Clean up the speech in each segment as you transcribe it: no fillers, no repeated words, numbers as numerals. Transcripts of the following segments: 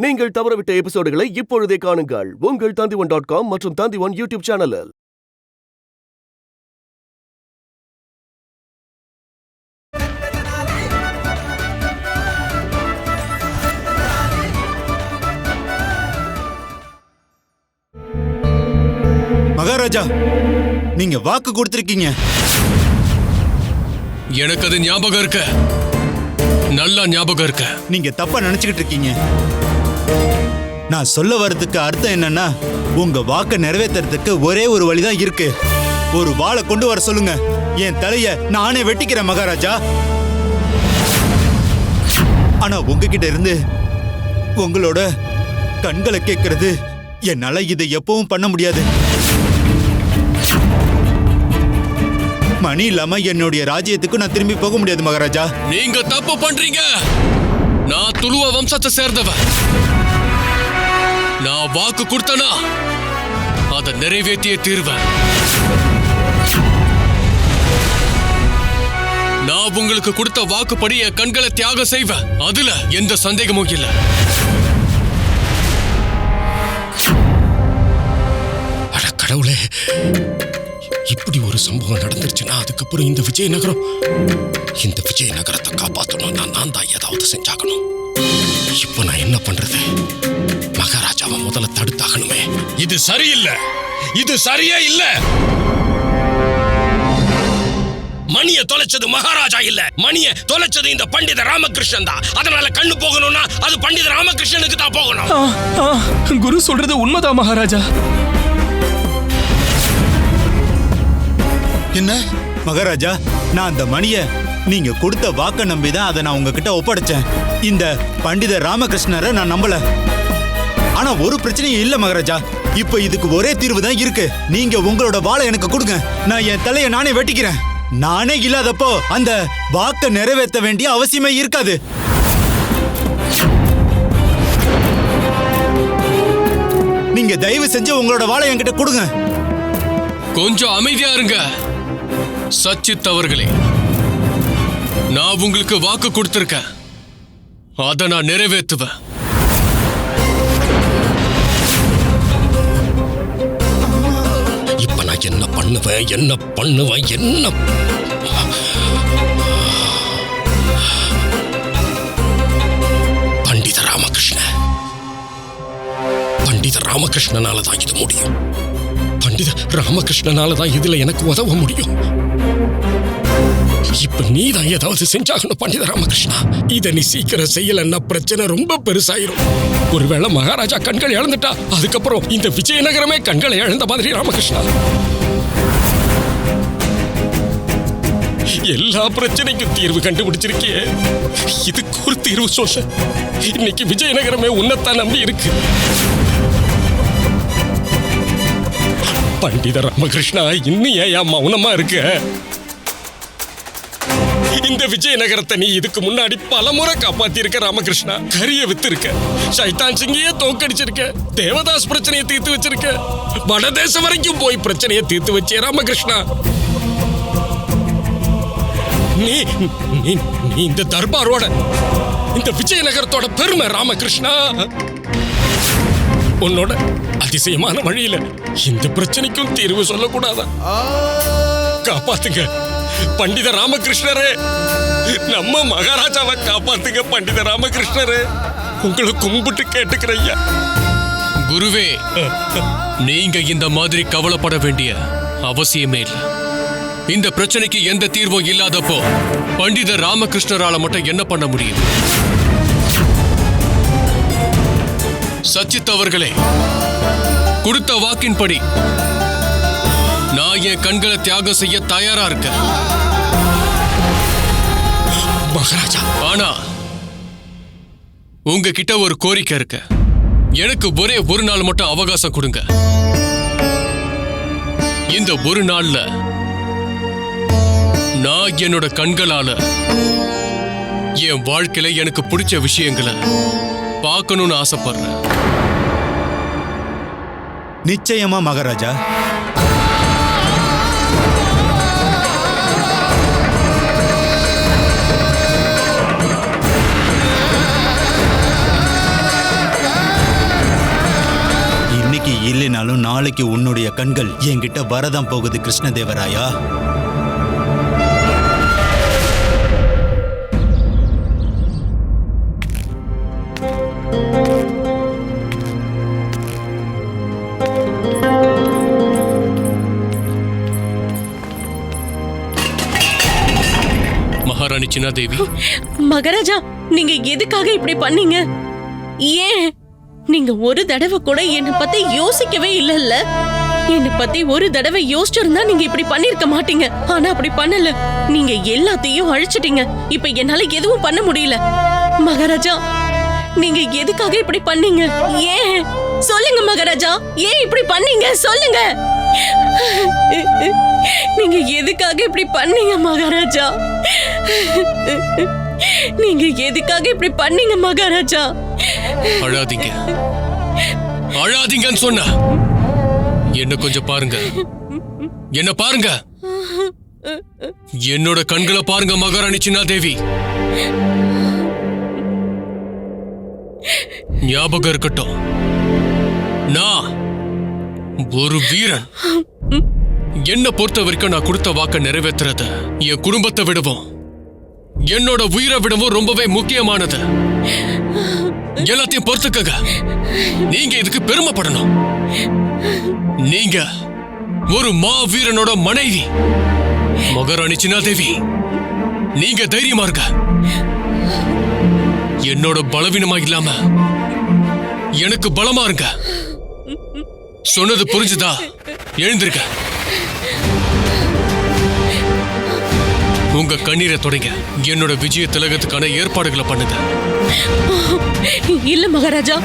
நீங்கள் தவறவிட்ட எபிசோடுகளை இப்பொழுதே காணுங்கள் உங்கள் Tandivan.com மற்றும் Tandivan யூடியூப் சேனலில். மகாராஜா, நீங்க வாக்கு கொடுத்திருக்கீங்க. எனக்கு அது ஞாபகம் இருக்க, நல்லா ஞாபகம் இருக்க. நீங்க தப்பா நினைச்சுக்கிட்டு இருக்கீங்க. நான் சொல்ல வர்றதுக்கு அர்த்தம் என்னன்னா, உங்க வாக்க நிறைவேற்றுறதுக்கு ஒரே ஒரு வழிதான் இருக்கு. ஒரு வாளை கொண்டு வர சொல்லுங்க, என் தலைய நானே வெட்டிக்கிறேன் மகாராஜா. ஆனா உங்ககிட்ட இருந்து உங்களோட கண்களை கேட்கறது என்னால இதை எப்பவும் பண்ண முடியாது. மணி இல்லாம என்னுடைய ராஜ்யத்துக்கு நான் திரும்பி போக முடியாது மகாராஜா. நீங்க தப்பு பண்றீங்க. நான் துளுவ வம்சத்தை சேர்ந்தவன். நான் வாக்கு கொடுத்தனா அதை நிறைவேற்றிய தீர்வேன். நான் உங்களுக்கு கொடுத்த வாக்குப்படி என் கண்களை தியாகம் செய்வேன். அதுல எந்த சந்தேகமும் இல்லை. அட கடவுளே, இப்படி ஒரு சம்பவம் நடந்துருச்சுன்னா அதுக்கப்புறம் இந்த விஜயநகரத்தை காப்பாற்றணும்னா நான் தான் ஏதாவது செஞ்சாகணும். இப்போ நான் என்ன பண்றது? மகாராஜாவை முதல்ல தடுத்தாகணுமே. இது சரியில்லை, இது சரியே இல்ல. மணியை தொலைச்சது மகாராஜா இல்ல, மணியை தொலைச்சது இந்த பண்டித ராமகிருஷ்ணன் தான். அதனால கண்ணு போகணும்னா அது பண்டித ராமகிருஷ்ணனுக்கு தான் போகணும். குரு சொல்றது உண்மைதான் மகாராஜா. என்ன மகாராஜா, நான் அந்த மணிய நீங்க கொடுத்த வாக்க நம்பிதான் அதை நான் உங்ககிட்ட ஒப்படைச்சேன். இந்த பண்டித ராமகிருஷ்ணரை நான் நம்பல. ஆனா ஒரு பிரச்சனையும் இல்ல மகாராஜா. இப்ப இதுக்கு ஒரே தீர்வு தான் இருக்கு. நீங்க உங்களோட வாளை எனக்கு கொடுங்க, நான் என் தலையை நானே வெட்டிக்கிறேன். நானே இல்லாதப்போ அந்த வாக்க நிறைவேற்ற வேண்டிய அவசியமே இருக்காது. நீங்க தயவு செஞ்சு உங்களோட வாளை என்கிட்ட கொடுங்க. கொஞ்சம் அமைதியா இருங்க சச்சித் அவர்களே. நான் உங்களுக்கு வாக்கு கொடுத்திருக்கேன், அதை நான் நிறைவேற்றுவேன். இப்ப நான் என்ன பண்ணுவேன்? பண்டித ராமகிருஷ்ணனால தான் இது முடியும். பண்டித ராமகிருஷ்ணனால தான் இதுல எனக்கு உதவ முடியும். இப்ப நீ தான் ஏதாவது செஞ்சாகணும் பண்டித ராமகிருஷ்ணா. இத நீ சீக்கிரம் செய்யலன்னா பிரச்சனை ரொம்ப பெருசாயிரும். ஒருவேளை மகாராஜா கண்களை இழந்துட்டா அதுக்கப்புறம் இந்த விஜயநகரமே கண்களை இழந்த மாதிரி. ராமகிருஷ்ணா, எல்லா பிரச்சனைக்கும் தீர்வு கண்டுபிடிச்சிருக்கியே, இதுக்கு ஒரு தீர்வு சொல்ல. இன்னைக்கு விஜயநகரமே உன்னைத்தான் நம்பி இருக்கு. பண்டித ராமகிருஷ்ணா, இன்னும் ஏன் மௌனமா இருக்க? இந்த விஜயநகரத்தை நீ இதுக்கு முன்னாடி பலமுறை காப்பாத்தி இருக்க ராமகிருஷ்ணா. கரிய வித்து இருக்க, சைத்தான் சிங்கியே தோக்கடிச்சிருக்க, தேவதாஸ் பிரச்சனையை தீர்த்து வச்சிருக்க, வடதேசம் வரைக்கும் போய் பிரச்சனையை தீர்த்து வச்சே ராமகிருஷ்ணா. நீ நீ இந்த தர்பாரோட, இந்த விஜயநகரத்தோட பெருமை ராமகிருஷ்ணா. உன்னோட அதிசயமான வழியில இந்த பிரச்சனைக்கும் தீர்வு சொல்லக்கூடாதா? காப்பாத்துங்க பண்டித ராமகிருஷ்ணரே, நம்ம மகாராஜாவை காப்பாத்துங்க பண்டித ராமகிருஷ்ணரே. உங்களை கும்பிட்டு கேட்டுக்கிறையா. குருவே, நீங்க இந்த மாதிரி கவலைப்பட வேண்டிய அவசியமே இல்லை. இந்த பிரச்சனைக்கு எந்த தீர்வும் இல்லாதப்போ பண்டித ராமகிருஷ்ணரால மட்டும் என்ன பண்ண முடியும்? சச்சித் அவர்களே, கொடுத்த வாக்கின்படி நான் என் கண்களை தியாகம் செய்ய தயாரா இருக்கேன் மகாராஜா. ஆனா உங்ககிட்ட ஒரு கோரிக்கை இருக்கு. எனக்கு ஒரே ஒரு நாள் மட்டும் அவகாசம் கொடுங்க. இந்த ஒரு நாள்ல நான் என்னோட கண்களால என் வாழ்க்கையில எனக்கு பிடிச்ச விஷயங்களை பார்க்கணும்னு ஆசைப்படுறேன். நிச்சயமா மகாராஜா. நாளைக்கு உன்னுடைய கண்கள் என்கிட்ட வரதான் போகுது கிருஷ்ணதேவராயா. மகாராணி சின்னாதேவி. மகாராஜா, நீங்க எதுக்காக இப்படி பண்ணீங்க? ஏன் நீங்க ஒரு தடவை கூட என்ன பத்தி யோசிக்கவே இல்லல்ல? என்ன பத்தி ஒரு தடவை யோசிச்சிருந்தா நீங்க இப்படி பண்ணிருக்க மாட்டீங்க. ஆனா அப்படி பண்ணல. நீங்க எல்லாத்தையும் அழிச்சிட்டீங்க. இப்ப என்னால எதுவும் பண்ண முடியல. மகாராஜா, நீங்க எதுக்காக இப்படி பண்ணீங்க? ஏன் சொல்லுங்க மகாராஜா, ஏன் இப்படி பண்ணீங்க சொல்லுங்க. நீங்க எதுக்காக இப்படி பண்ணீங்க மகாராஜா? நீங்க எதுக்காக இப்படி பண்ணீங்க மகாராஜா? அழாதீங்க, அழாதீங்கன்னு சொன்ன. என்ன கொஞ்சம் பாருங்க, என்ன பாருங்க, என்னோட கண்களை பாருங்க மகாராணி சின்னாதேவி. ஞாபகம் இருக்கட்டும், நான் ஒரு வீரன். என்ன பொறுத்த வரைக்கும் நான் கொடுத்த வாக்க நிறைவேற்றுறது என் குடும்பத்தை விடவும் என்னோட உயிரை விடவும் ரொம்பவே முக்கியமானது. எல்லாத்தையும் பொறுத்துக்கங்க. நீங்க இதுக்கு பெருமைப்படணும். நீங்க ஒரு மாவீரனோட மனைவி. மகாராணி சின்னாதேவி, நீங்க தைரியமா இருக்க. என்னோட பலவீனமா இல்லாம எனக்கு பலமா இருங்க. சொன்னது புரிஞ்சுதா? எழுந்திருக்க. உங்க கண்ணீரை தொடங்க. என்னோட விஜய திலகத்துக்கான ஏற்பாடுகளை பண்ணுங்க. இல்ல மகாராஜா,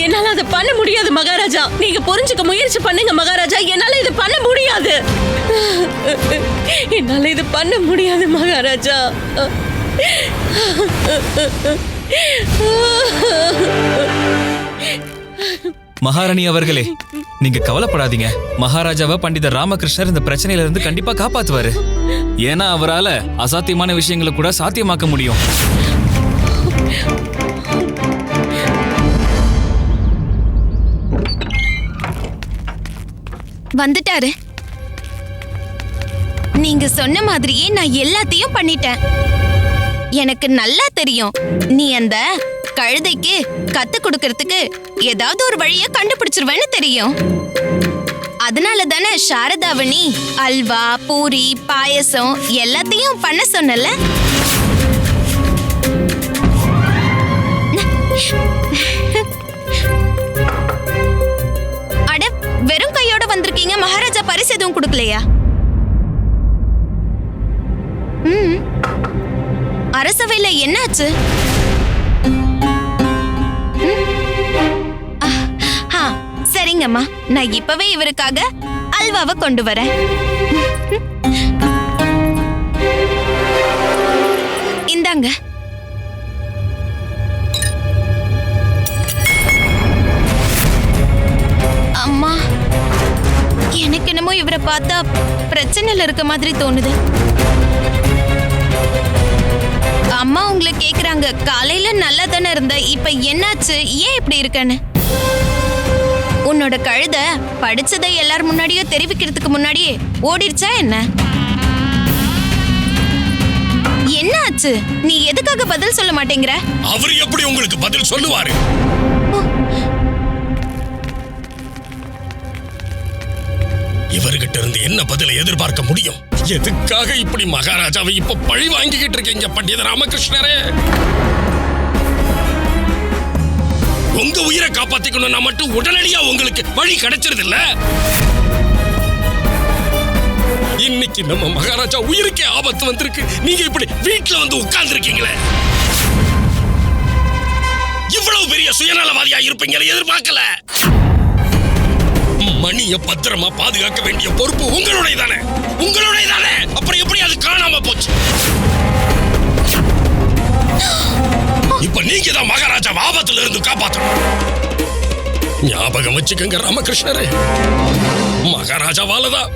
என்னால அதை பண்ண முடியாது மகாராஜா. நீங்க புரிஞ்சுக்க முயற்சி பண்ணுங்க மகாராஜா. என்னால இது பண்ண முடியாது. என்னால இது பண்ண முடியாது மகாராஜா. மகாராணி அவர்களே, நீங்க கவலைப்படாதீங்க. மகாராஜாவை பண்டிதர் ராமகிருஷ்ணர் இந்த பிரச்சனையில இருந்து கண்டிப்பா காப்பாத்துவாரு. ஏன்னா அவரால அசாத்தியமான விஷயங்களை கூட சாத்தியமாக்க முடியும். வந்துட்டாரு. நீங்க சொன்ன மாதிரியே நான் எல்லாத்தையும் பண்ணிட்டேன். எனக்கு நல்லா தெரியும், நீ அந்த கழுதைக்கு கத்து கொடுக்கறதுக்கு ஏதாவது ஒரு வழிய கண்டுபிடிச்சிருவேன்னு தெரியும். அதனால தானே சாரதாவணி அல்வா, பூரி, பாயசம் எல்லாத்தையும் பண்ண சொன்னல. அட, வெறும் கையோட வந்திருக்கீங்க. மகாராஜா பரிசு எதுவும் கொடுக்கலையா? அரசவையில என்னாச்சு? சரிங்கம்மா, நான் இப்பவே இவருக்காக அல்வாவை கொண்டு வரேன். இந்தாங்க. அம்மா, எனக்கு என்னமோ இவரை பார்த்தா பிரச்சனையில இருக்க மாதிரி தோணுது. அம்மா உங்களை கேக்குறாங்க, காலையில நல்லா தானே இருந்த, இப்ப என்னாச்சு, ஏன் இப்படி இருக்கன்னு? உன்னோட கழுத படிச்சதை எல்லார் முன்னாடியோ தெரிவிக்கிறதுக்கு முன்னாடியே ஓடிடுச்சா என்ன? என்ன ஆச்சு? நீ எதுக்காக பதில் சொல்ல மாட்டேங்கிற? அவர் எப்படி உங்களுக்கு பதில் சொல்லுவாரு? இவர்கிட்ட இருந்து என்ன பதிலை எதிர்பார்க்க முடியும்? எதுக்காக இப்படி மகாராஜாவை இப்ப பழி வாங்கிக்கிட்டு இருக்கீங்க பண்டித ராமகிருஷ்ணரே? உங்க உயிரை காப்பாத்திக்கணும்னா மட்டும் உடனடியா உங்களுக்கு வழி கிடைச்சிருது இல்ல? இன்னைக்கு நம்ம மகாராஜா உயிருக்கே ஆபத்து வந்திருக்கு. நீங்க இப்படி வீட்டுல வந்து உட்கார்ந்து இருக்கீங்களே. இவ்வளவு பெரிய சுயநலவாதியா இருப்பீங்கன்னு எதிர்பார்க்கல. மணிய பத்திரமா பாதுகாக்க வேண்டிய பொறுப்பு உங்களுடைய தானே, உங்களுடைய தானே. அப்புறம் எப்படி அது காணாம போச்சு? இப்ப நீங்க தான் மகாராஜா ஆபத்துல இருந்து காப்பாற்றணும். ஞாபகம் வச்சுக்கங்க ராமகிருஷ்ணரே, மகாராஜாவாலதான்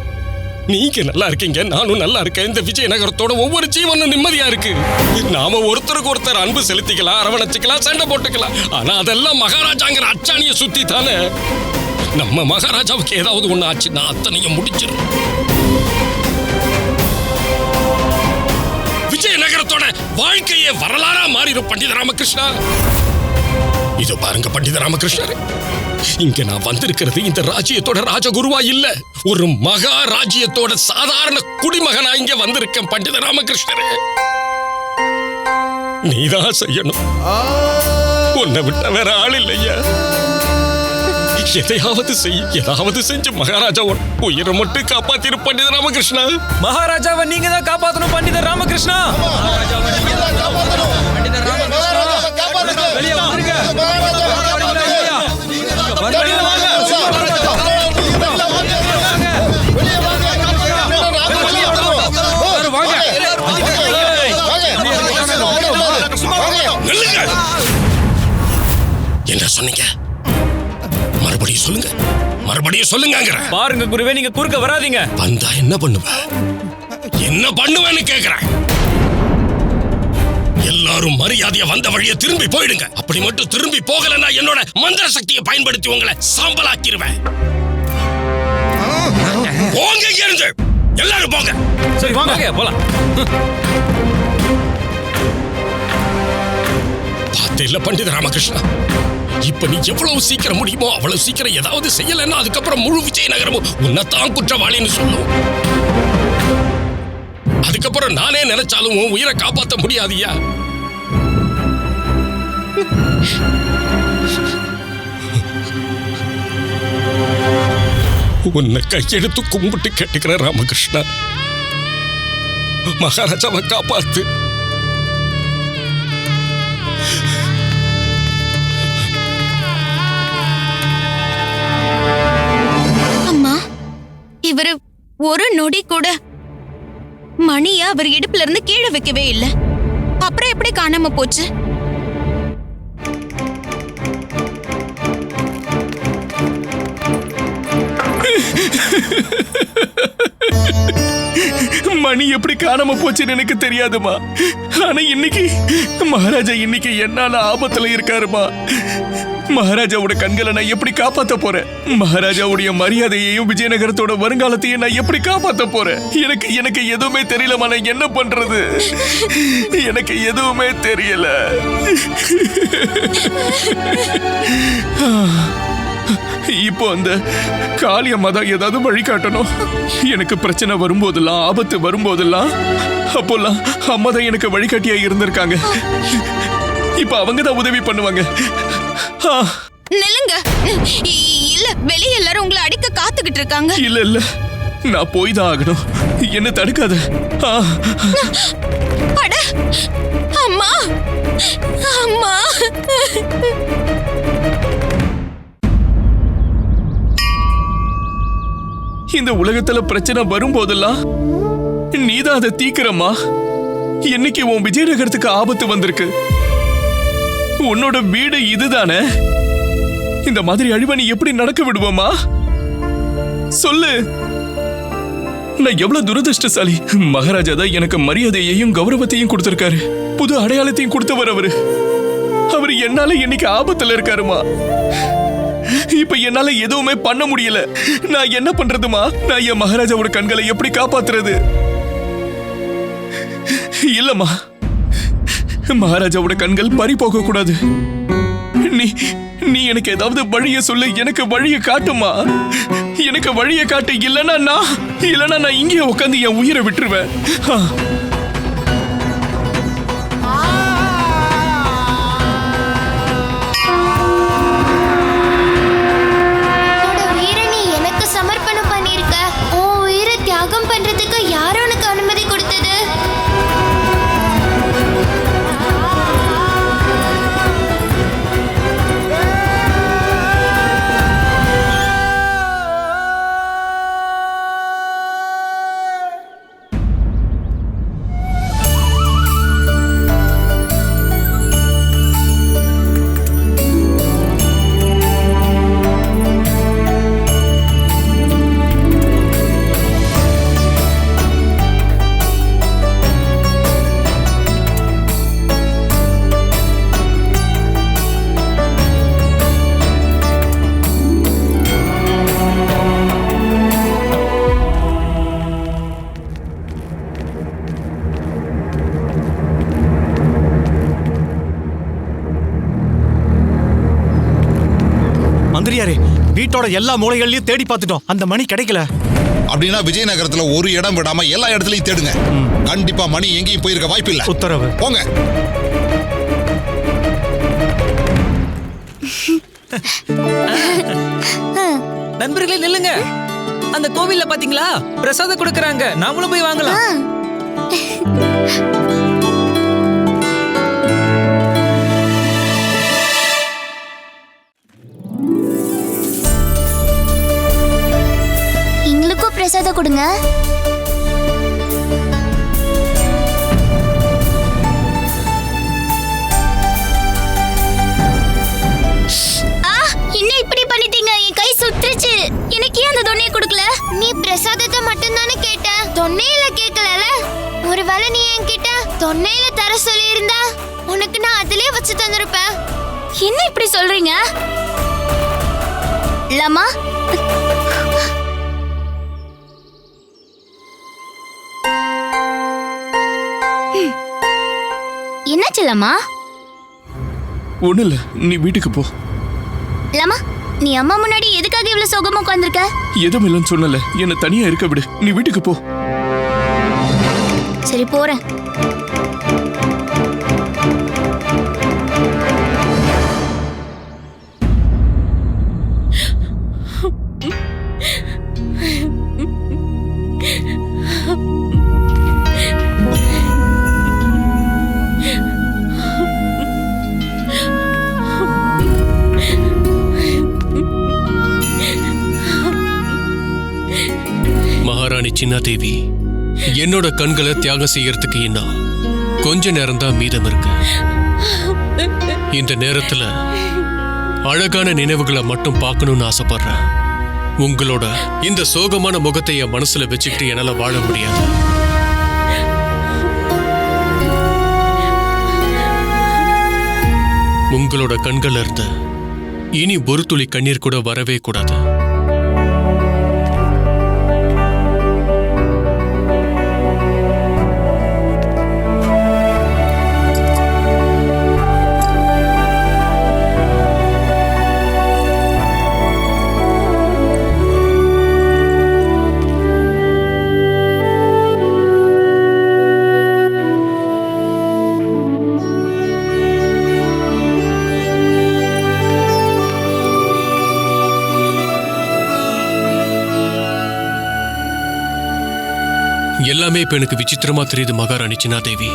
நீங்க நல்லா இருக்கீங்க, நானும் நல்லா இருக்கேன். இந்த விஜயநகரத்தோட ஒவ்வொரு ஜீவனும் நிம்மதியா இருக்கு. நாம ஒருத்தருக்கு ஒருத்தர் அன்பு செலுத்திக்கலாம், அரவணைச்சிக்கலாம், சண்டை போட்டுக்கலாம். ஆனா அதெல்லாம் மகாராஜாங்கிற அச்சாணியை சுத்தி தானே. நம்ம மகாராஜாவுக்கு ஏதாவது ஒண்ணு ஆச்சுன்னா அத்தனையும் முடிச்சிடும். விஜயநகரத்தோட வாழ்க்கையே வரலாறா மாறிடும் பண்டித ராமகிருஷ்ணா. இது பாருங்க பண்டித ராமகிருஷ்ணர், இங்க நான் வந்திருக்கிறது இந்த ராஜ்யத்தோட ராஜகுருவா இல்ல, ஒரு மகாராஜ்யத்தோட சாதாரண குடிமகனா இங்க வந்திருக்கேன் பண்டித ராமகிருஷ்ணரே. நீதான் செய்யணும், உன்னை விட்ட வேற ஆள் இல்லையா. ஏதாவது செஞ்சு மகாராஜா உயிரை மட்டும் காப்பாத்திரு பண்டித ராமகிருஷ்ணா. மகாராஜாவை நீங்க தான் காப்பாத்தணும் பண்டித ராமகிருஷ்ணா. வெளியே வாருங்க. என்ன சொன்னீங்க? மறுபடியும் சொல்லுங்க. பாருங்க குருவே, நீங்க குறுக்க வராதீங்க. வந்தா என்ன பண்ணுவேன்னு கேக்குறேன். எல்லாரும் மரியாதையா வந்த வழியை திரும்பி போயிடுங்க. அப்படி மட்டும் திரும்பி போகலன்னா என்னோட மந்திர சக்தியை பயன்படுத்தி உங்களை சாம்பலாக்கிடுவேன். போங்க இருந்து, எல்லாரும் போங்க. சரி வாங்க போலாம். பார்த்து இல்ல பண்டித ராமகிருஷ்ணா, இப்ப நீ எவ்வளவு சீக்கிரம் முடியுமோ அவ்வளவு சீக்கிரம் ஏதாவது செய்யலன்னா அதுக்கப்புறம் முழு விஜயநகரமும் உன்னைத்தான் குற்றவாளின்னு சொல்லும். அதுக்கப்புறம் நானே நினைச்சாலும் உன் உயிரை காப்பாற்ற முடியாதியா. உன்னை கையெடுத்து கும்பிட்டு கேட்டுக்கிற ராமகிருஷ்ணா, மகாராஜாவை காப்பாத்து. அம்மா, இவரு ஒரு நொடி கூட மணியா அவர் இடுப்புல இருந்து கீழே வைக்கவே இல்லை. அப்புறம் எப்படி காணாம போச்சு? மணி எப்படி காணாம போச்சுன்னு எனக்கு தெரியாதுமா. ஆனா இன்னைக்கு மகாராஜா என்னால ஆபத்துல இருக்காருமா. மகாராஜாவோட கண்களை நான் எப்படி காப்பாத்த போறேன்? மகாராஜாவுடைய மரியாதையையும் விஜயநகரத்தோட வருங்காலத்தையும் நான் எப்படி காப்பாத்த போறேன்? எனக்கு எதுவுமே தெரியலமா. நான் என்ன பண்றது? எனக்கு எதுவுமே தெரியல. இப்போ அந்த காளியம்மா தான் ஏதாவது வழிகாட்டணும். எனக்கு பிரச்சனை வரும்போதெல்லாம், ஆபத்து வரும்போதெல்லாம் அப்போல்லாம் அம்மா தான் எனக்கு வழிகாட்டியா இருந்திருக்காங்க. இப்ப அவங்க தான் உதவி பண்ணுவாங்க. நில்லுங்க. இல்ல, வெளியே எல்லாரும் உங்களை அடிக்க காத்துக்கிட்டு இருக்காங்க. இல்ல நான் போய் தான் ஆகணும். என்ன தடுக்காத. அட அம்மா, அம்மா. இந்த உலகத்துல பிரச்சனை வரும்போதெல்லாம் நீதான் அதை தீக்கிறம்மா. என்னைக்கு உன் விஜயநகரத்துக்கு ஆபத்து வந்திருக்கு? உன்னோட வீடு இதுதானே. இந்த மாதிரி அழிவை நீ எப்படி நடக்க விடுவோமா? சொல்லு. நான் எவ்வளவு துரதிருஷ்டசாலி. மகாராஜா தான் எனக்கு மரியாதையையும் கௌரவத்தையும் கொடுத்திருக்காரு. புது அடையாளத்தையும் கொடுத்தவர் அவரு. அவரு என்னால இன்னைக்கு ஆபத்துல இருக்காருமா. இப்ப என்னால எதுவுமே பண்ண முடியல. நான் என்ன பண்றதுமா? நான் என் மகாராஜாவோட கண்களை எப்படி காப்பாத்துறது? இல்லம்மா, மகாராஜாவோட கண்கள் பறி போக கூடாது. நீ எனக்கு ஏதாவது வழிய சொல்லு. எனக்கு வழிய காட்டுமா. எனக்கு வழிய காட்டு. இல்லனா நான் இங்கே உட்காந்து என் உயிரை விட்டுருவேன். சமர்ப்பணம் பண்ணிருக்க. உன் உயிரை தியாகம் பண்றதுக்கு யார் உனக்கு அனுமதி கொடுத்தது? மந்திரியாரே, வீட்டோட எல்லா மூலைகள்லயும் தேடி பார்த்துட்டோம், அந்த மணி கிடைக்கல. அப்படின்னா விஜயநகரத்துல ஒரு இடம் விடாம எல்லா இடத்துலயும் தேடுங்க. கண்டிப்பா மணி எங்கேயும் போயிருக்க வாய்ப்பு இல்ல. உத்தரவு. போங்க. நண்பர்களே நில்லுங்க. அந்த கோவில்ல பாத்தீங்களா பிரசாதம் கொடுக்கறாங்க, நாமளும் போய் வாங்கலாம். எங்களுக்கும் பிரசாதம் கொடுங்க. என்ன இப்படி பண்ணிட்டீங்க? என் கை சுற்றுச்சு. எனக்கு ஏன் அந்த தொன்னையை கொடுக்கல? நீ பிரசாதத்தை மட்டும் தானே கேட்ட, தொன்னையில கேட்கல. ஒருவேளை நீ என்கிட்ட தொன்னையில தர சொல்லி இருந்தா உனக்கு நான் அதிலே வச்சு தந்திருப்பேன். என்ன இப்படி சொல்றீங்க? லமா, என்னாச்சு லமா? ஒண்ணு இல்ல, நீ வீட்டுக்கு போ. லமா, நீ அம்மா முன்னாடி எதுக்காக இவ்வளவு சோகமா உட்கார்ந்திருக்க? எதுவும் இல்லைன்னு சொன்னல, என்ன தனியா இருக்க விடு. நீ வீட்டுக்கு போ. சரி போறேன். மகாராணி சின்னாதேவி, என்னோட கண்களை தியாகம் செய்யறதுக்கு இன்னும் கொஞ்ச நேரம் தான் மீதம் இருக்கு. இந்த நேரத்துல அழகான நினைவுகளை மட்டும் பார்க்கணும்னு ஆசைப்படுறேன். உங்களோட இந்த சோகமான முகத்தை என் மனசுல வச்சுக்கிட்டு என்னால வாழ முடியாது. உங்களோட கண்கள்ல இருந்து இனி ஒரு துளி கண்ணீர் கூட வரவே கூடாது. எல்லாமே இப்ப எனக்கு விசித்திரமா தெரியுது மகாராணி சின்னாதேவி.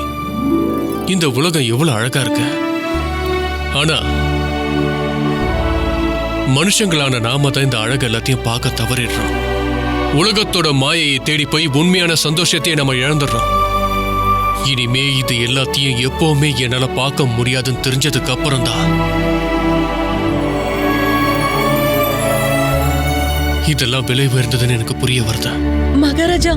இந்த உலகம் எவ்வளவு அழகா இருக்கு. ஆனா மனுஷங்களான நாம தான் இந்த அழகு எல்லாத்தையும் பார்க்க தவறிடுறோம். உலகத்தோட மாயையை தேடி போய் உண்மையான சந்தோஷத்தையே நம்ம இழந்துடுறோம். இனிமே இது எல்லாத்தையும் எப்பவுமே என்னால பார்க்க முடியாதுன்னு தெரிஞ்சதுக்கு அப்புறம் தான் இதெல்லாம் விலை உயர்ந்ததுன்னு எனக்கு புரிய வருது. மகாராஜா,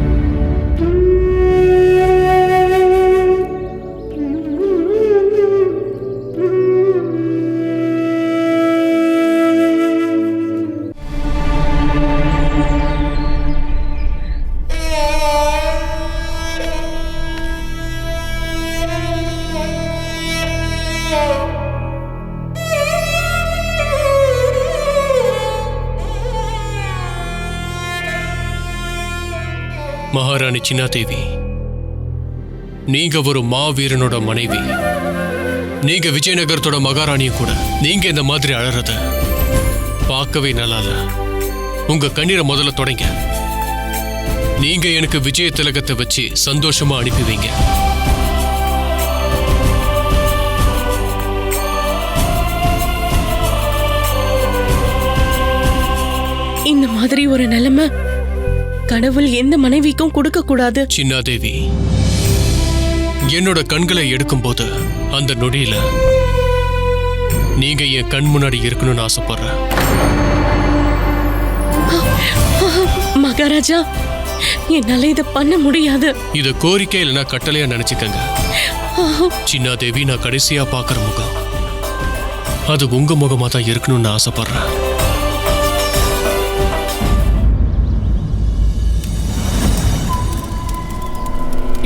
மகாராணி சின்னாதேவி, நீங்க ஒரு மாவீரனோட மனைவி. நீங்க விஜயநகரத்தோட மகாராணியும் கூட. நீங்க இந்த மாதிரி அழறத பார்க்கவே நல்லா இல்ல. உங்க கண்ணீரை முதல்ல தொடங்க. நீங்க எனக்கு விஜய திலகத்தை வச்சு சந்தோஷமா அனுப்பி வைங்க. இந்த மாதிரி ஒரு நிலைமை கடவுள் எந்த மனைவிக்கும் கொடுக்க கூடாது. சின்னாதேவி, என்னோட கண்களை எடுக்கும் போது அந்த நொடியில நீங்க என் கண் முன்னாடி இருக்கணும்னு ஆசைப்படுறேன். மகாராஜா, என்னால இத பண்ண முடியாது. இத கோரிக்கை இல்லைன்னா கட்டளையா நினைச்சுக்கங்க. சின்னாதேவி, நான் கடைசியா பாக்குற முகம் அது உங்க முகமா தான் இருக்கணும்னு ஆசைப்படுறேன்.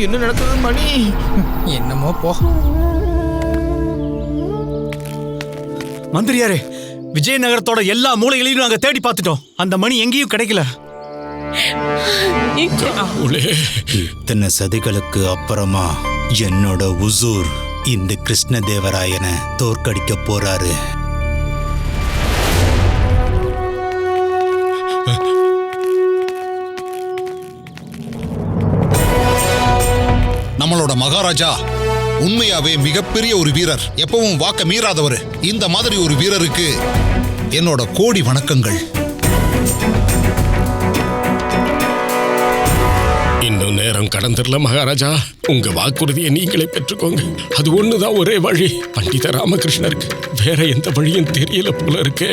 என்ன நடக்குது மணி? என்னமோ போ. மந்திரியாரே, விஜயநகரத்தோட எல்லா மூலைகளையும் நாங்க தேடி பார்த்துட்டோம். அந்த மணி எங்கேயும் கிடைக்கல. இத்தனை சதிகளுக்கு அப்புறமா என்னோட உசூர் இந்த கிருஷ்ணதேவராயனை தோற்கடிக்க போறாரு. நம்மளோட மகாராஜா உண்மையாவே மிகப்பெரிய ஒரு வீரர், எப்பவும் வாக்க மீறாதவர். இந்த மாதிரி ஒரு வீரருக்கு என்னோட கோடி வணக்கங்கள். இன்னும் நேரம் கடந்துடல மகாராஜா. உங்க வாக்குறுதியை நீங்களே பெற்றுக்கோங்க. அது ஒண்ணுதான் ஒரே வழி. பண்டித ராமகிருஷ்ணருக்கு வேற எந்த வழியும் தெரியல போல இருக்கு.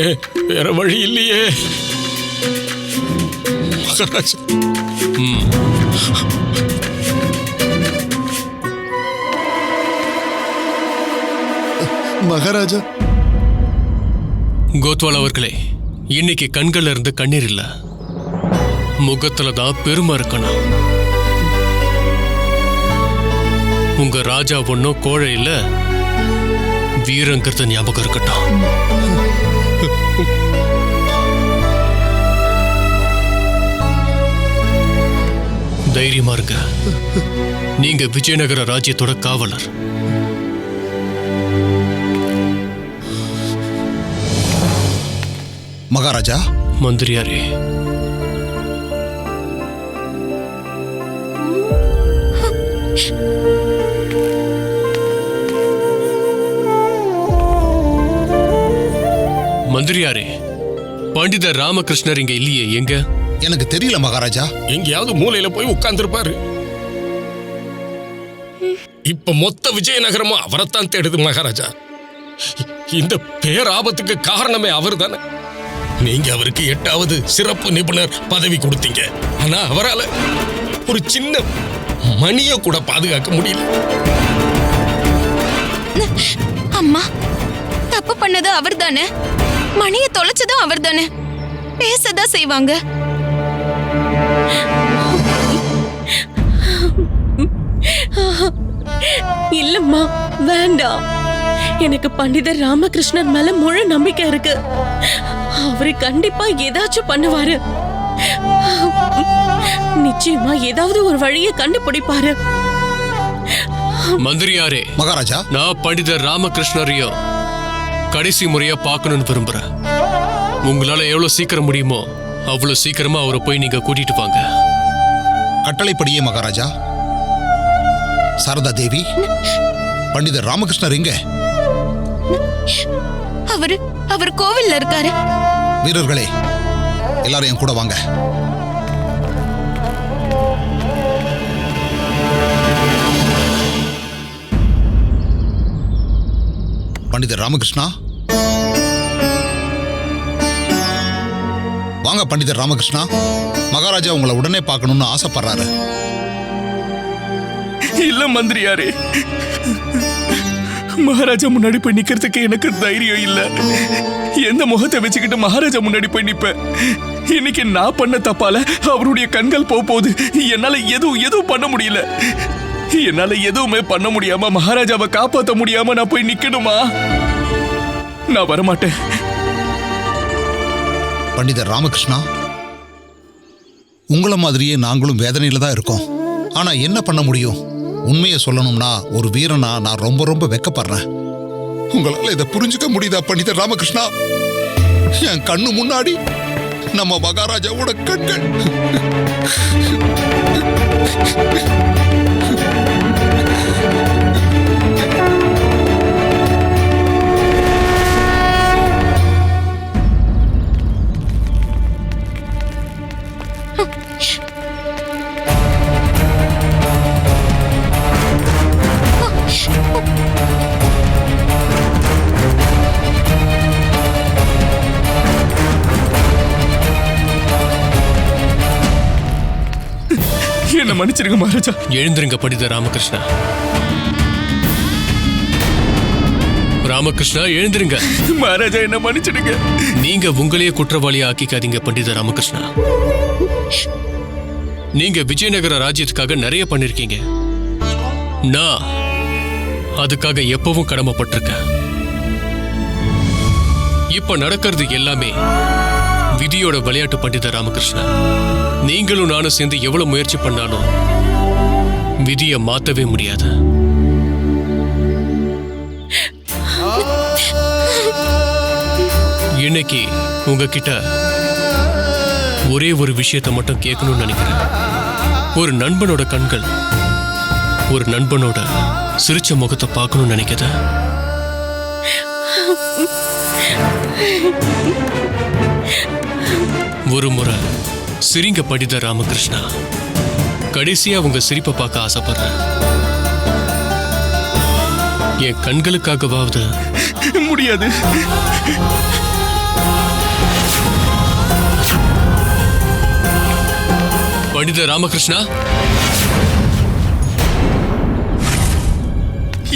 வேற வழி இல்லையே மகாராஜா. மகாராஜா, கோத்வால் அவர்களே, இன்னைக்கு கண்கள்ல இருந்து கண்ணீர் இல்ல, முகத்துல தான் பெருமை இருக்கணும். உங்க ராஜா ஒன்னும் கோழை இல்ல, வீரங்கிறத ஞாபகம் இருக்கட்டும். தைரியமா இருங்க. நீங்க விஜயநகர ராஜ்யத்தோட காவலர். மகாராஜா. மந்திரியாரே, மந்திரியாரே, பண்டிதர் ராமகிருஷ்ணர் இங்க இல்லையே, எங்க? எனக்கு தெரியல மகாராஜா. எங்கேயாவது மூலையில போய் உட்கார்ந்துருப்பாரு. இப்ப மொத்த விஜயநகரமும் அவரைத்தான் தேடுது மகாராஜா. இந்த பேராபத்துக்கு காரணமே அவர் தானே. நீங்க அவருக்கு 8வது சிறப்பு நிபுணர் பதவி கொடுத்தீங்க. ஆனா அவரால் ஒரு சின்ன மணியை கூட பாதுகாக்க முடியல. அம்மா, தப்பு பண்ணது அவர் தானே, மணியை தொலைச்சதும் அவர் தானே, பேசதான் செய்வாங்க. இல்லம்மா, வேண்டாம். எனக்கு பண்டிதர் ராமகிருஷ்ணர் மேல முழு நம்பிக்கை இருக்கு. அவரு கண்டிப்பா ஏதாச்சும் பண்ணுவாரு. நிச்சயமா ஏதாவது ஒரு வழியை கண்டுபிடிப்பாரு. மந்திரியாரே. மகாராஜா, நான் பண்டிதர் ராமகிருஷ்ணரையும் கடைசி முறையா பார்க்கணும்னு விரும்புறேன். உங்களால எவ்வளவு சீக்கிரம் முடியுமோ அவ்வளவு சீக்கிரமா அவரை போய் நீங்க கூட்டிட்டு வாங்க. கட்டளைப்படியே மகாராஜா. சாரதா தேவி, பண்டிதர் ராமகிருஷ்ணர் எங்க? அவர் கோவில்ல இருக்காரு. வீரர்களே, எல்லாரும் என் கூட வாங்க. பண்டிதர் ராமகிருஷ்ணா, வாங்க. பண்டிதர் ராமகிருஷ்ணா, மகாராஜா உங்களை உடனே பார்க்கணும்னு ஆசைப்படுறாரு. இல்ல மந்திரியாரே, மகாராஜா முன்னாடி போய் நிக்கிறதுக்கு எனக்கு தைரியம் இல்ல. எந்த முகத்தை வச்சுக்கிட்டு மகாராஜா முன்னாடி போய் நிப்பேன்? இன்னைக்கு நான் பண்ண தப்பால அவருடைய கண்கள் போகுது. என்னால எதுவும் பண்ண முடியல. என்னால எதுவுமே பண்ண முடியாம மகாராஜாவை காப்பாற்ற முடியாம நான் போய் நிக்கணுமா? நான் வரமாட்டேன். பண்டிதர் ராமகிருஷ்ணா, உங்களை மாதிரியே நாங்களும் வேதனையில தான் இருக்கோம். ஆனா என்ன பண்ண முடியும்? உண்மையை சொல்லணும்னா ஒரு வீரனா நான் ரொம்ப ரொம்ப வெக்கப்படுறேன். உங்களால இதை புரிஞ்சுக்க முடியுதா பண்டிதர் ராமகிருஷ்ணா? என் கண்ணு முன்னாடி நம்ம மகாராஜாவோட கண்கள். என்ன மன்னிச்சிருங்க மகாராஜா. எழுந்திருங்க பண்டிதர் ராமகிருஷ்ணா. ராமகிருஷ்ணா, எழுந்திருங்க. மகாராஜா, என்ன மன்னிச்சிடுங்க. நீங்க உங்களையே குற்றவாளியா ஆக்கிக்காதீங்க பண்டிதர் ராமகிருஷ்ணா. நீங்க விஜயநகர ராஜ்யத்துக்காக நிறைய பண்ணிருக்கீங்க. நான் அதுக்காக எப்பவும் கடமைப்பட்டிருக்கேன். இப்ப நடக்கிறது எல்லாமே விதியோட விளையாட்டு பண்டித ராமகிருஷ்ணா. நீங்களும் நானும் சேர்ந்து எவ்வளவு முயற்சி பண்ணாலும் விதியை மாத்தவே முடியாது. இன்னைக்கு உங்ககிட்ட ஒரே ஒரு விஷயத்தை மட்டும் கேட்கணும்னு நினைக்கிறேன். ஒரு நண்பனோட கண்கள் ஒரு நண்பனோட சிரிச்ச முகத்தை பார்க்கணும்னு நினைக்குது. ஒரு முறை சிரிங்க பண்டித ராமகிருஷ்ணா. கடைசியா உங்க சிரிப்பை பார்க்க ஆசைப்படுறேன். என் கண்களுக்காகவாவது. முடியாது. பண்டித ராமகிருஷ்ணா.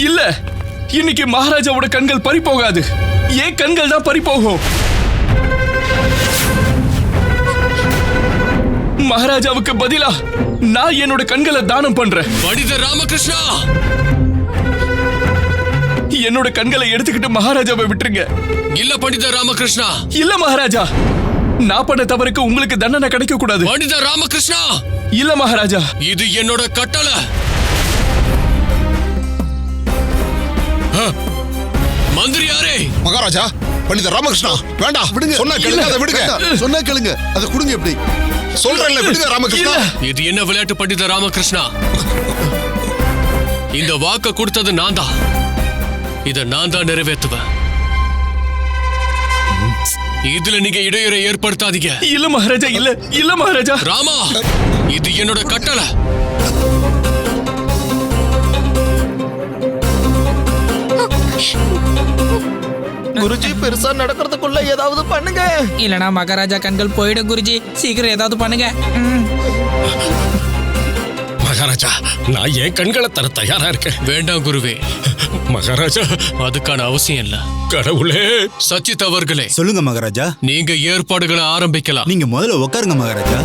இல்ல, இன்னைக்கு மகாராஜாவோட கண்கள் பறி போகாது. ஏன் கண்கள் தான் பறி போகும். மகாராஜாவுக்கு பதிலா நான் என்னோட கண்களை தானம் பண்றேன். பண்டித ராமகிருஷ்ணா, என்னோட கண்களை எடுத்துக்கிட்டு மகாராஜாவை விட்டுருங்க. இல்ல பண்டித ராமகிருஷ்ணா. இல்ல மகாராஜா, நான் பண்ண தவறுக்கு உங்களுக்கு தண்டனை கிடைக்க கூடாது. பண்டித ராமகிருஷ்ணா. இல்ல மகாராஜா, இது என்னோட கட்டளை. மந்திரியாரே. மகாராஜா, பண்டித ராமகிருஷ்ணா வேண்டாம், விடுங்க. சொன்னா கேளுங்க, அதை விடுங்க. சொன்னா கேளுங்க, அதை கொடுங்க. எப்படி சொல்றேன்ல, விடுங்க ராமகிருஷ்ணா. இது என்ன விளையாட்டு பண்டித ராமகிருஷ்ணா? இந்த வாக்க கொடுத்தது நான் தான். இத நான் தான் நிறைவேற்றுவேன். இதுல நீங்க இடையூறை ஏற்படுத்தாதீங்க. இல்ல மகாராஜா, இல்ல இல்ல மகாராஜா. ராமா, இது என்னோட கட்டளை. குருஜி, பெருசா நடக்கிறதுக்குள்ள ஏதாவது பண்ணுங்க. இல்லனா மகாராஜா கண்கள் போயிடும். குருஜி, சீக்கிரம் ஏதாவது பண்ணுங்க. மகாராஜா, நான் என் கண்களை தர தயாரா இருக்கேன். வேண்டாம் குருவே. மகாராஜா, அதுக்கான அவசியம் இல்ல. கடவுளே. சச்சித் அவர்களே. சொல்லுங்க மகாராஜா. நீங்க ஏற்பாடுகளை ஆரம்பிக்கலாம். நீங்க முதல்ல உட்காருங்க மகாராஜா.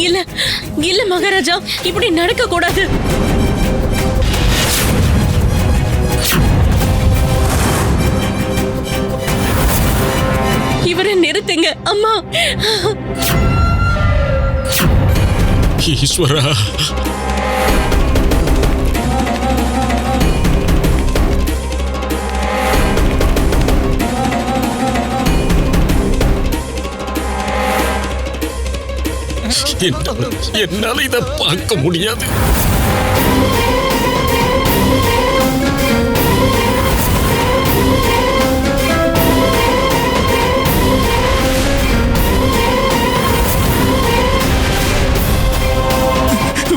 இல்ல இல்ல மகாராஜா, இப்படி நடக்க கூடாது. இவரை நிறுத்துங்க அம்மா. ஈஸ்வரா. என்னால இதை பார்க்க முடியாது.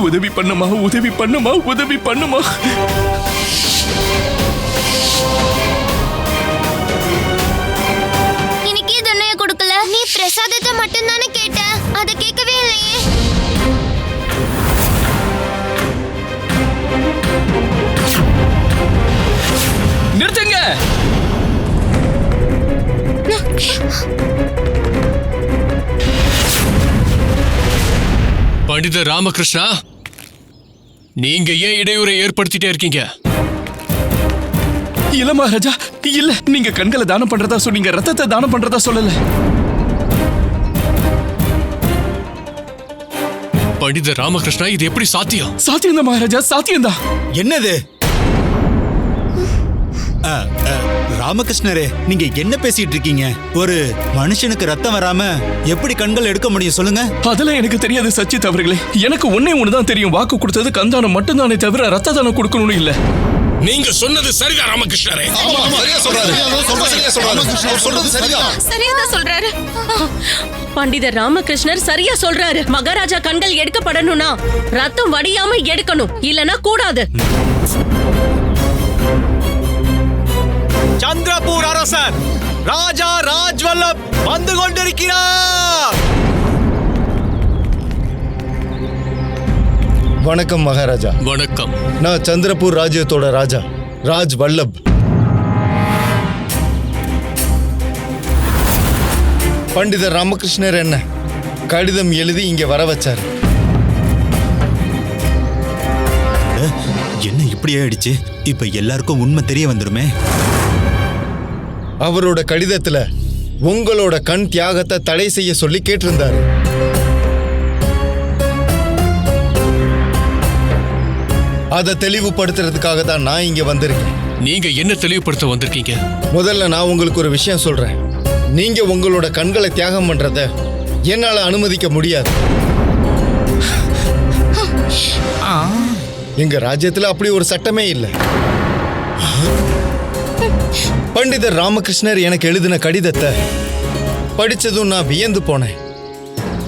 உதவி பண்ணுமா, உதவி பண்ணுமா, உதவி பண்ணுமா. இன்னைக்கு துணைய கொடுக்கல. நீ பிரசாதத்தை மட்டும் தானே கேட்ட, அதை கேட்கவே இல்லையே. நிறுத்துங்க. பண்டித ராமகிருஷ்ணா, நீங்க ஏன் இடையூறை ஏற்படுத்திட்டே இருக்கீங்க? இல்ல மகாராஜா, இல்ல. நீங்க கண்களை தானம் பண்றதா சொன்னீங்க, ரத்தத்தை தானம் பண்றதா சொல்லல. பண்டித ராமகிருஷ்ணா, இது எப்படி சாத்தியம்? சாத்தியம் தான் மகாராஜா, சாத்தியம் தான். என்னது? ராமகிருஷ்ணரே, நீங்க என்ன பேசிட்டு இருக்கீங்க? ஒரு மனுஷனுக்கு ரத்தம் வராம எப்படி கண்கள் எடுக்க முடியும் சொல்லுங்க? அதெல்லாம் எனக்கு தெரியாது சச்சித் அவர்களே. எனக்கு ஒன்னே ஒண்ணுதான் தெரியும். வாக்கு கொடுத்தது கந்தானம் மட்டும்தானே தவிர ரத்த தானம் கொடுக்கணும்னு இல்ல. நீங்க சொன்னது சரிதான் ராமகிருஷ்ணரே. சரியாதான் சொல்றாரு. பண்டிதர் ராமகிருஷ்ணர் சரியா சொல்றாரு. மகாராஜா கண்கள் எடுக்கப்படணும்னா ரத்தம் வடியாம எடுக்கணும், இல்லனா கூடாது. சந்திரபூர் அரசர் ராஜா ராஜ்வல்லப் வந்து கொண்டிருக்கிறார். வணக்கம் மகாராஜா. வணக்கம். நான் சந்திரபூர் ராஜ்யத்தோட ராஜா ராஜ் வல்லப். பண்டிதர் ராமகிருஷ்ணர் என்ன கடிதம் எழுதி இங்க வர வச்சாரு. என்ன இப்படி ஆயிடுச்சு? இப்ப எல்லாருக்கும் உண்மை தெரிய வந்துருமே. அவரோட கடிதத்துல உங்களோட கண் தியாகத்தை தடை செய்ய சொல்லி கேட்டிருந்தாரு. அதை தெளிவுபடுத்துறதுக்காக தான் நான் இங்க வந்திருக்கேன். நீங்க என்ன தெளிவுபடுத்த வந்திருக்கீங்க? முதல்ல நான் உங்களுக்கு ஒரு விஷயம் சொல்றேன். நீங்க உங்களோட கண்களை தியாகம் பண்றத என்னால அனுமதிக்க முடியாது. எங்க ராஜ்யத்துல அப்படி ஒரு சட்டமே இல்லை. பண்டிதர் ராமகிருஷ்ணர் எனக்கு எழுதின கடிதத்தை படிச்சதும் நான் வியந்து போனேன்.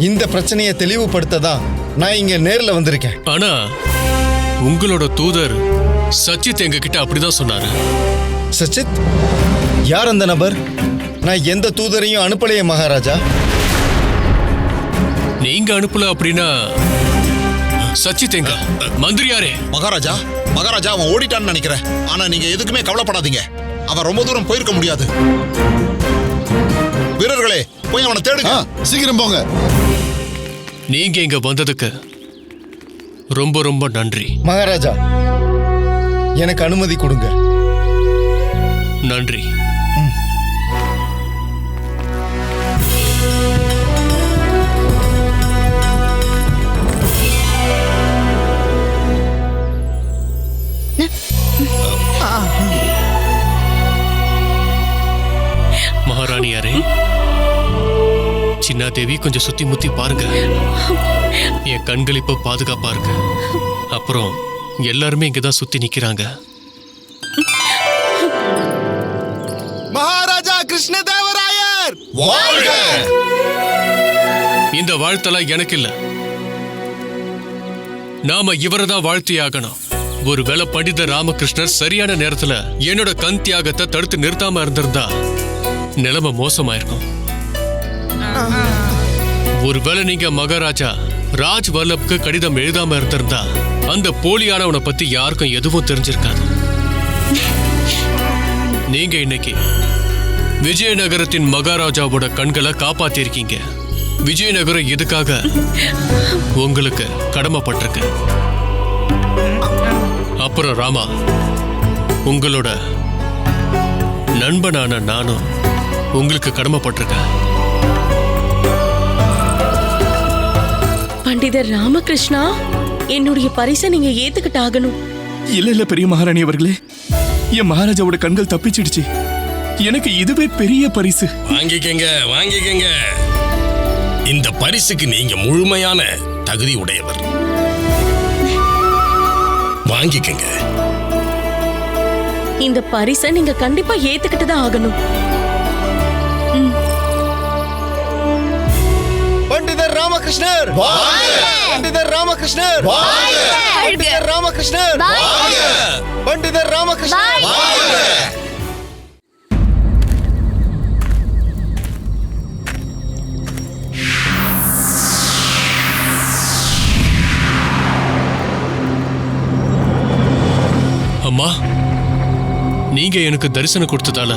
இந்த பிரச்சனையை தெளிவுபடுத்த தான் நான் இங்க நேர்ல வந்திருக்கேன். ஆனா உங்களோட தூதர் சச்சித் எங்க கிட்ட அப்படிதான் சொன்னாரு. சச்சித்? யார் அந்த நபர்? நான் எந்த தூதரையும் அனுப்பலையே மகாராஜா. நீங்க அனுப்பல அப்படின்னா சச்சித் எங்க? மந்திரியாரே. மகாராஜா மகாராஜா அவன் ஓடிட்டான்னு நினைக்கிறேன். ஆனா நீங்க எதுக்குமே கவலைப்படாதீங்க. அவன் ரொம்ப தூரம் போயிருக்க முடியாது. வீரர்களே போய் அவனை தேடுங்க. சீக்கிரம் போங்க. நீங்க இங்க வந்ததுக்கு ரொம்ப ரொம்ப நன்றி மகாராஜா. எனக்கு அனுமதி கொடுங்க. நன்றி. மகாராணியாரே, சின்ன தேவி கொஞ்சம் சுத்தி முத்தி பாருங்க. என் கண்கள் இப்ப பாதுகாப்பா இருக்கு. அப்புறம் எல்லாருமே இங்கதான் சுத்தி நிக்கிறாங்க. மகாராஜா கிருஷ்ணதேவராயர் வாழ்க! இந்த வாழ்த்தெல்லாம் எனக்கு இல்ல. நாம இவரதான் வாழ்த்தியாகணும். ஒருவேளை பண்டிதர் ராமகிருஷ்ணர் சரியான நேரத்துல என்னோட கண் தியாகத்தை தடுத்து நிறுத்தாம இருந்திருந்தா நிலைமை மோசமாயிருக்கும். ஒருவேளை நீங்க மகாராஜா ராஜ் வல்லப்க்கு கடிதம் எழுதாம இருந்திருந்தா அந்த போலியானவனை பத்தி யாருக்கும் எதுவும் தெரிஞ்சிருக்காது. நீங்க இன்னைக்கு விஜயநகரத்தின் மகாராஜாவோட கண்களை காப்பாத்திருக்கீங்க. விஜயநகரம் இதுக்காக உங்களுக்கு கடமைப்பட்டிருக்கு. அப்புறம் ராமா, உங்களோட நண்பனான நானும் உங்களுக்கு கடமைப்பட்டிருக்கேன். பண்டிதர் ராமகிருஷ்ணா, என்னுடைய பரிசை நீங்க ஏத்துக்கிட்டாகணும். இல்ல பெரிய மகாராணி அவர்களே, என் மகாராஜாவோட கண்கள் தப்பிச்சிடுச்சு. எனக்கு இதுவே பெரிய பரிசு. வாங்கிக்கங்க வாங்கிக்கங்க. இந்த பரிசுக்கு நீங்க முழுமையான தகுதி உடையவர். வாங்கிக்கங்க. இந்த பரிசை நீங்க கண்டிப்பா ஏத்துக்கிட்டு தான் ஆகணும். பண்டிதர் ராமகிருஷ்ணர் பண்டிதர் ராமகிருஷ்ணர் பண்டிதர் ராமகிருஷ்ணர் பண்டிதர் ராமகிருஷ்ணர். அம்மா, நீங்க எனக்கு தரிசனம் கொடுத்ததால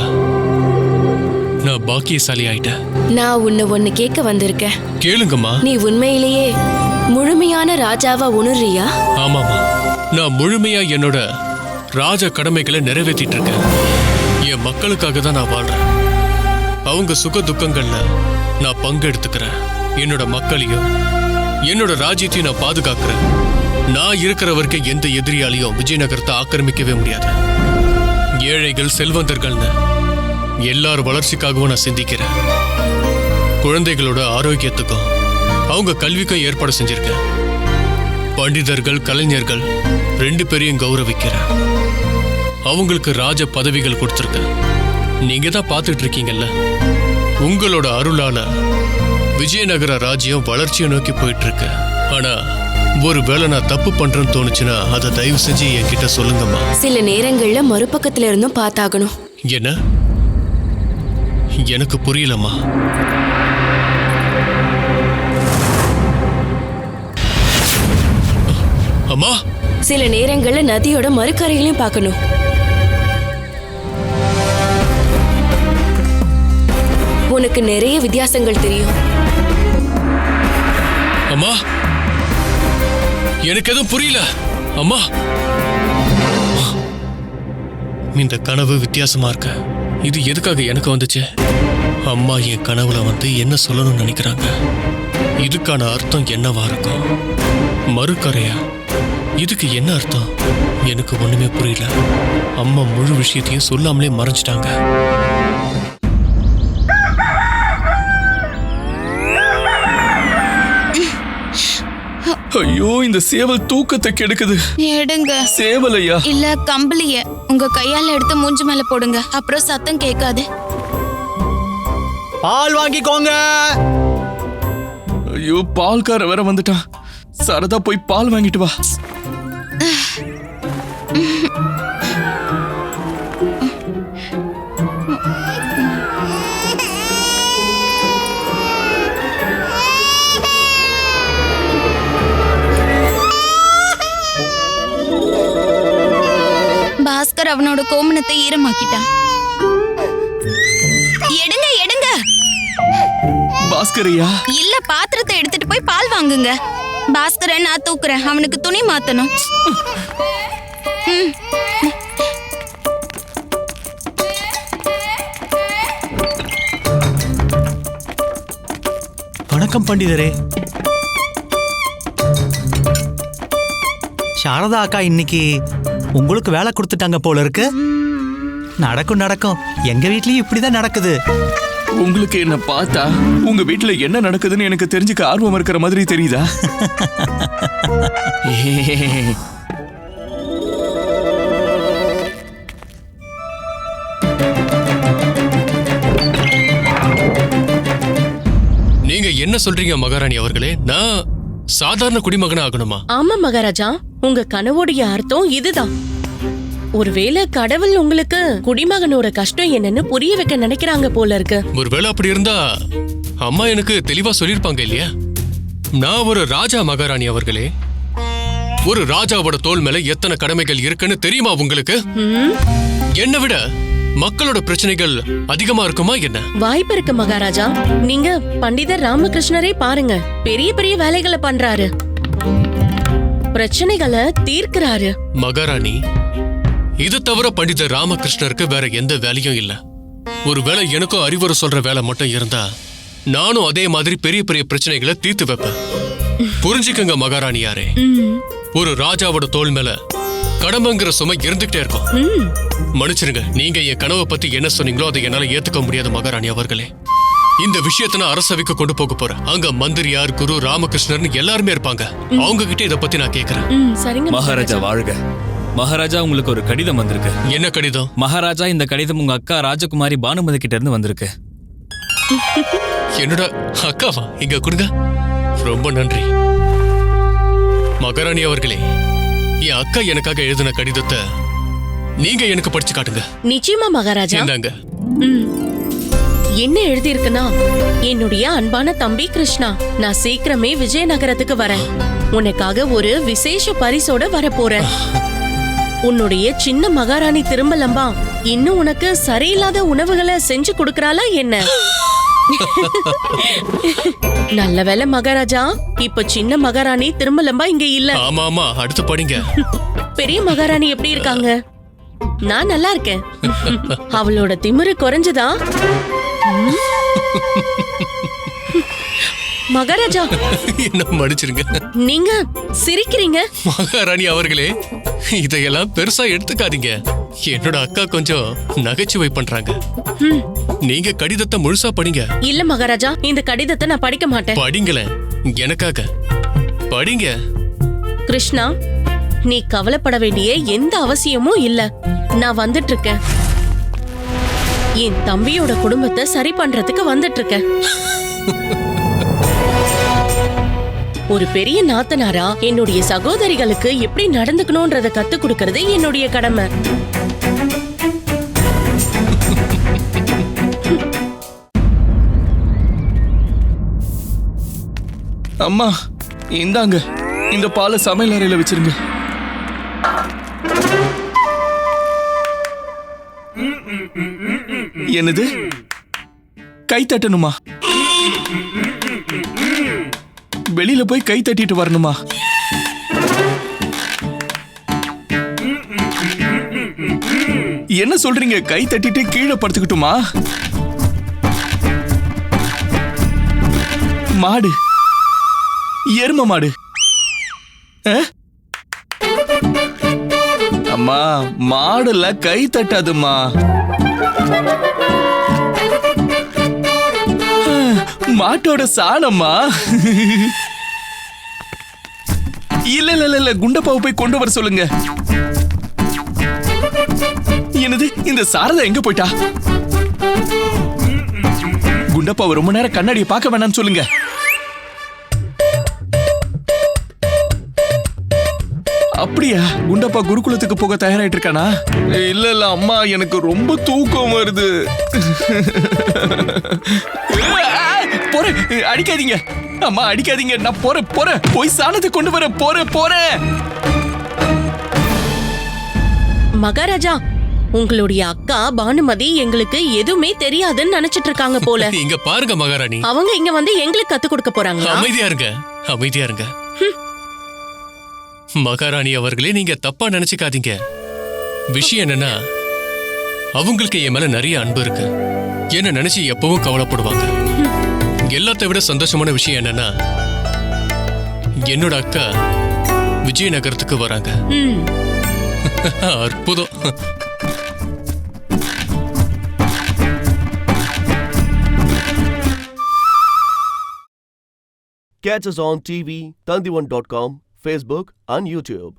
நான் பாக்கியசாலி ஆயிட்டேன். நான் உன்னை ஒன்னு கேட்க வந்திருக்கேன். கேளுங்கம்மா. நீ உண்மையிலேயே முழுமையான ராஜாவா உணர்றியா? ஆமாமா, நான் முழுமையா என்னோட ராஜ கடமைகளை நிறைவேற்றிட்டு இருக்கேன். என் மக்களுக்காக தான் நான் வாழ்றேன். அவங்க சுக துக்கங்கள்ல நான் பங்கெடுத்துக்கிறேன். என்னோட மக்களையும் என்னோட ராஜ்யத்தையும் நான் பாதுகாக்கிறேன். நான் இருக்கிற வரைக்கும் எந்த எதிரியாலையும் விஜயநகரத்தை ஆக்கிரமிக்கவே முடியாது. ஏழைகள் செல்வந்தர்கள்னு எல்லார் வளர்ச்சிக்காகவும் நான் சிந்திக்கிறேன். குழந்தைகளோட ஆரோக்கியத்துக்கும் அவங்க கல்விக்கும் ஏற்பாடு செஞ்சிருக்கேன். பண்டிதர்கள் கலைஞர்கள் 2 பேரையும் கௌரவிக்கிறேன். அவங்களுக்கு ராஜ பதவிகள் கொடுத்துருக்கேன். நீங்க தான் பார்த்துட்டு இருக்கீங்கல்ல. உங்களோட அருளால விஜயநகர ராஜ்யம் வளர்ச்சியை நோக்கி போயிட்டு இருக்கு. ஆனா ஒருவேளை நான் தப்பு பண்றேன்னு தோணுச்சுன்னா அதை தயவு செஞ்சு என்கிட்ட சொல்லுங்கம்மா. சில நேரங்கள்ல மறுபக்கத்துல இருந்தும் பார்த்தாகணும். என்ன? எனக்கு புரியலம்மா. அம்மா, சில நேரங்கள்ல நதியோட மறுக்கரைகளையும் பார்க்கணும். உனக்கு நிறைய வித்தியாசங்கள் தெரியும். அம்மா, எனக்கு எதுவும் புரியல. அம்மா, இந்த கனவு வித்தியாசமா இருக்க. இது எதுக்காக எனக்கு வந்துச்சு? அம்மா என் கனவுல வந்து என்ன சொல்லணும்னு நினைக்கிறாங்க. இதுக்கான அர்த்தம் என்னவா இருக்கும்? மறுக்கரையா? இதுக்கு என்ன அர்த்தம்? எனக்கு ஒண்ணுமே புரியல. அம்மா முழு விஷயத்தையும் சொல்லாமலே மறைச்சிட்டாங்க. ஐயோ, இந்த சேவல் தூக்கத்தை கெடுக்குது. எடுங்க. சேவலையா? இல்ல கம்பளிய உங்க கையால எடுத்து மூஞ்சி மேல போடுங்க. அப்புறம் சத்தம் கேட்காது. பால் வாங்கிக்கோங்க. ஐயோ, பால்கார வேற வந்துட்டான். சரதா போய் பால் வாங்கிட்டு வா. பாஸ்கர் அவனோட கோமணத்தை ஈரமாக்கிட்டான். எடுங்க எடுங்க. பாஸ்கரையா? இல்ல, பாத்திரத்தை எடுத்துட்டு போய் பால் வாங்குங்க. பாஸ்கரை நான் தூக்குறேன். அவனுக்கு துணி மாத்தணும். வணக்கம் பண்டிதரே. சாரதா அக்கா இன்னைக்கு உங்களுக்கு வேலை கொடுத்துட்டாங்க போல இருக்கு. நடக்கும் நடக்கும். எங்க வீட்லயும் இப்படிதான் நடக்குது. உங்களுக்கு என்ன பார்த்தா உங்க வீட்டுல என்ன நடக்குதுன்னு எனக்கு தெரிஞ்சுக்க ஆர்வம் இருக்கிற மாதிரி தெரியுதா? நீங்க என்ன சொல்றீங்க மகாராணி அவர்களே? நான் சாதாரண குடிமகனா ஆகணுமா? ஆமா மகாராஜா, உங்க கனவோடைய அர்த்தம் இதுதான். ஒருவேளை கடவுள் உங்களுக்கு குடிமகனோட கஷ்டம் என்னன்னு புரிய வைக்க நினைக்கிறாங்க போல இருக்கு. ஒருவேளை அப்படி இருந்தா அம்மா எனக்கு தெளிவா சொல்லிருப்பாங்க இல்லையா? நான் ஒரு ராஜா மகாராணி அவர்களே. ஒரு ராஜாவோட தோள் மேல எத்தனை கடமைகள் இருக்குன்னு தெரியுமா உங்களுக்கு? என்னை விட மக்களோட பிரச்சனைகள் அதிகமா இருக்குமா என்ன? வாய்ப்பு இருக்கு மகாராஜா. நீங்க பண்டிதர் ராமகிருஷ்ணரே பாருங்க. பெரிய பெரிய வேலைகளை பண்றாரு, பிரச்சனைகளை தீர்க்கிறாரு. மகாராணி, இது தவிர பண்டிதர் ராமகிருஷ்ணருக்கு வேற எந்த வேலையும் இல்ல. ஒருவேளை எனக்கும் அறிவுரை சொல்ற வேலை மட்டும் இருந்தா நானும் அதே மாதிரி பெரிய பெரிய பிரச்சனைகளை தீர்த்து வைப்பேன். புரிஞ்சுக்கங்க மகாராணியாரே, ஒரு ராஜாவோட தோள் மேல கடமைங்கிற சுமை இருந்துகிட்டே இருக்கும். மன்னிச்சிருங்க, நீங்க என் கனவை பத்தி என்ன சொன்னீங்களோ அதை என்னால ஏத்துக்க முடியாது மகாராணி அவர்களே. இந்த விஷயத்தை நான் அரசவைக்கு கொண்டு போக போறேன். அங்க மந்திரியார், குரு, ராமகிருஷ்ணர்னு எல்லாருமே இருப்பாங்க. அவங்க கிட்ட இத பத்தி நான் கேக்குறேன். மகாராஜா வாழ்க. மகாராஜா, உங்களுக்கு ஒரு கடிதம் வந்திருக்கு. என்ன கடிதம்? மகாராஜா, இந்த கடிதம் உங்க அக்கா ராஜகுமாரி பானுமதி கிட்ட இருந்து வந்திருக்கு. என்னோட அக்காவா? இங்க கொடுங்க. ரொம்ப நன்றி மகாராணி அவர்களே. என் அக்கா எனக்காக எழுதின கடிதத்தை நீங்க எனக்கு படிச்சு காட்டுங்க. நிச்சயமா மகாராஜா. இந்தாங்க. என்ன எழுதி இருக்குன்னா, என்னுடைய அன்பான தம்பி கிருஷ்ணா, நான் சீக்கிரமே விஜயநகரத்துக்கு வரேன். உனக்காக ஒரு விசேஷ பரிசோட வரப்போறேன். உன்னுடைய சின்ன மகாராணி திரும்பலம்பா இன்னும் உனக்கு சரியில்லாத உணவுகளை செஞ்சு கொடுக்கறாளா என்ன? நல்ல வேளை மகாராஜா, இப்ப சின்ன மகாராணி திரும்பலம்பா இங்க இல்ல. ஆமா ஆமா, அடுத்து படிங்க. பெரிய மகாராணி எப்படி இருக்காங்க? நான் நல்லா இருக்கேன். அவளோட திமிரு குறைஞ்சதா? மகாராஜா, என்ன மன்னிச்சிருங்க. நீங்க சிரிக்கிறீங்க. மகாராணி அவர்களே, இதையெல்லாம் பெருசா எடுத்துக்காதீங்க. என்னோட அக்கா கொஞ்சம் நகைச்சுவை பண்றாங்க. நீங்க கடிதத்தை முழுசா படிங்க. இல்ல மகாராஜா, இந்த கடிதத்தை நான் படிக்க மாட்டேன். படிங்களேன், எனக்காக படிங்க. கிருஷ்ணா, நீ கவலைப்பட வேண்டிய எந்த அவசியமும் இல்ல. நான் வந்துட்டு இருக்கேன். என் தம்பியோட குடும்பத்தை சரி பண்றதுக்கு வந்துட்டு இருக்கேன். ஒரு பெரிய நாத்தனாரா என்னுடைய சகோதரிகளுக்கு எப்படி நடந்துக்கணும்ன்றத கத்து கொடுக்கறது என்னுடைய கடமை. அம்மா, இந்தாங்க இந்த பாலை சமையல் அறையில வச்சிருங்க. என்னது? கை தட்டணுமா? வெளியில போய் கை தட்டிட்டு வரணுமா? என்ன சொல்றீங்க? கை தட்டிட்டு கீழே படுத்துக்கிட்டுமா? மாடு, எரும மாடு. அம்மா, மாடுல கை தட்டாதுமா. மாட்டோட சாணம்மா. இல்ல இல்ல இல்ல, குண்டப்பாவை போய் கொண்டு வர சொல்லுங்க. என்னது? இந்த சாரதா எங்க போயிட்டா? குண்டப்பாவை ரொம்ப நேரம் கண்ணாடியை பார்க்க வேணாம்னு சொல்லுங்க. அப்படியா? குண்டப்பா குருகுலத்துக்கு போக தயாராயிட்டு இருக்கானா? இல்ல இல்ல அம்மா, எனக்கு ரொம்ப தூக்கம் வருது. போறேன், அடிக்காதீங்க அம்மா, அடிக்காதீங்க. நான் போறேன், போய் சாணத்தை கொண்டு வர போறேன். மகாராஜா, உங்களுடைய அக்கா பானுமதி எங்களுக்கு எதுவுமே தெரியாதுன்னு நினைச்சிட்டு இருக்காங்க போல. இங்க பாருங்க மகாராணி, அவங்க இங்க வந்து எங்களுக்கு கத்து கொடுக்க போறாங்க. அமைதியா இருங்க. மகாராணி அவர்களே, நீங்க தப்பா நினைச்சுக்காதீங்க. விஷயம் என்னன்னா, அவங்களுக்கு என் மேல நிறைய அன்பு இருக்கு. என்ன நினைச்சு எப்பவும் கவலைப்படுவாங்க. எல்லாத்தை விட சந்தோஷமான விஷயம் என்னன்னா, என்னோட அக்கா விஜயநகரத்துக்கு வராங்க. அற்புதம். Catch us on TV, Tandivan.com, Facebook and YouTube.